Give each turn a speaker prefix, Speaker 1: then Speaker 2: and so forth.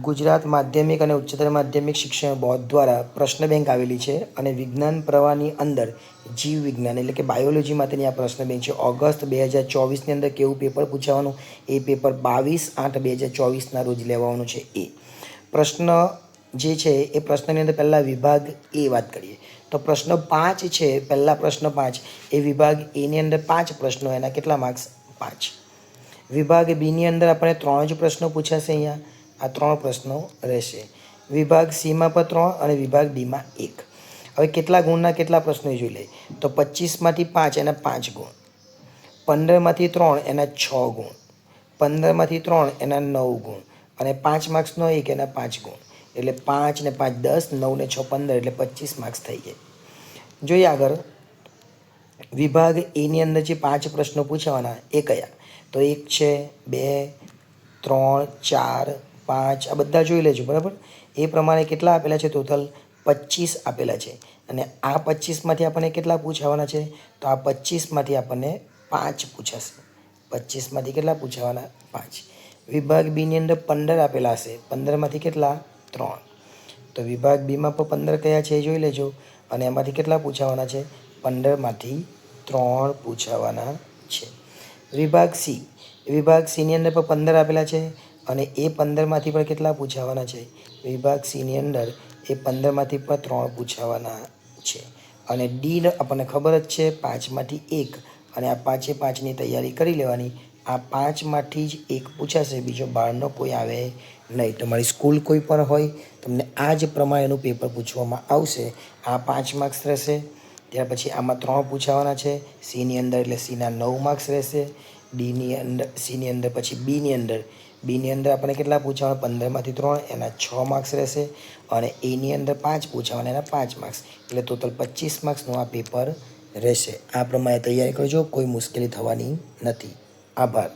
Speaker 1: ગુજરાત માધ્યમિક અને ઉચ્ચતર માધ્યમિક શિક્ષણ બોર્ડ દ્વારા પ્રશ્ન બેંક આવેલી છે અને વિજ્ઞાન પ્રવાહની અંદર જીવ વિજ્ઞાન એટલે કે બાયોલોજી માટેની આ પ્રશ્ન બેંક છે. ઓગસ્ટ 2024ની અંદર કેવું પેપર પૂછાવાનું, એ પેપર 22/8/2024ના રોજ લેવાનું છે. એ પ્રશ્ન જે છે એ પ્રશ્નની અંદર પહેલાં વિભાગ એ વાત કરીએ તો પ્રશ્ન 5 છે. પહેલા પ્રશ્ન 5 એ વિભાગ એની અંદર 5 પ્રશ્નો, એના કેટલા માર્ક્સ? 5. વિભાગ બીની અંદર આપણે 3 જ પ્રશ્નો પૂછાશે. અહીંયા આ 3 પ્રશ્નો રહેશે. વિભાગ સીમાં પણ 3 અને વિભાગ ડીમાં 1. હવે કેટલા ગુણના કેટલા પ્રશ્નો જોઈ લે તો 25માંથી 5 એના 5 ગુણ, 15માંથી 3 એના 6 ગુણ, 15માંથી 3 એના 9 ગુણ અને 5 માર્ક્સનો 1 એના 5 ગુણ. એટલે 5 ને 5 10, 9 ને 6 15 એટલે 25 માર્ક્સ થઈ જાય. જોઈએ આગળ વિભાગ એની અંદર જે 5 પ્રશ્નો પૂછવાના એ કયા તો 1 છે, 2, 3, 4, 5 આ બધા જોઈ લેજો બરાબર. એ પ્રમાણે કેટલા આપેલા છે? ટોટલ 25 આપેલા છે. અને આ 25માંથી આપણને કેટલા પૂછાવાના છે? તો આ 25માંથી આપણને 5 પૂછાશે. 25માંથી કેટલા પૂછાવાના? 5. વિભાગ બીની અંદર 15 આપેલા હશે. 15માંથી કેટલા? 3. તો વિભાગ બીમાં પણ 15 કયા છે એ જોઈ લેજો. અને એમાંથી કેટલા પૂછાવાના છે? 15માંથી 3 પૂછાવાના છે. વિભાગ સી, વિભાગ સીની અંદર પણ 15 આપેલા છે અને એ 15માંથી પણ કેટલા પૂછાવાના છે? વિભાગ સીની અંદર એ 15માંથી પણ 3 પૂછાવાના છે. અને ડી આપણને ખબર જ છે 5માંથી 1 અને આ 5એ 5ની તૈયારી કરી લેવાની. આ 5માંથી જ 1 પૂછાશે, બીજો બહારનો કોઈ આવે નહીં. તમારી સ્કૂલ કોઈ પણ હોય તમને આ જ પ્રમાણેનું પેપર પૂછવામાં આવશે. આ 5 માર્ક્સ રહેશે. ત્યાર પછી આમાં 3 પૂછાવાના છે સીની અંદર, એટલે સીના 9 માર્ક્સ રહેશે. ડીની અંદર, સીની અંદર પછી બીની અંદર આપણને કેટલા પૂછાવાના? 15માંથી 3 એના 6 માર્ક્સ રહેશે. અને એની અંદર 5 પૂછાવાના, એના 5 માર્ક્સ, એટલે ટોટલ 25 માર્ક્સનું આ પેપર રહેશે. આ પ્રમાણે તૈયારી કરજો, કોઈ મુશ્કેલી થવાની નથી. આભાર.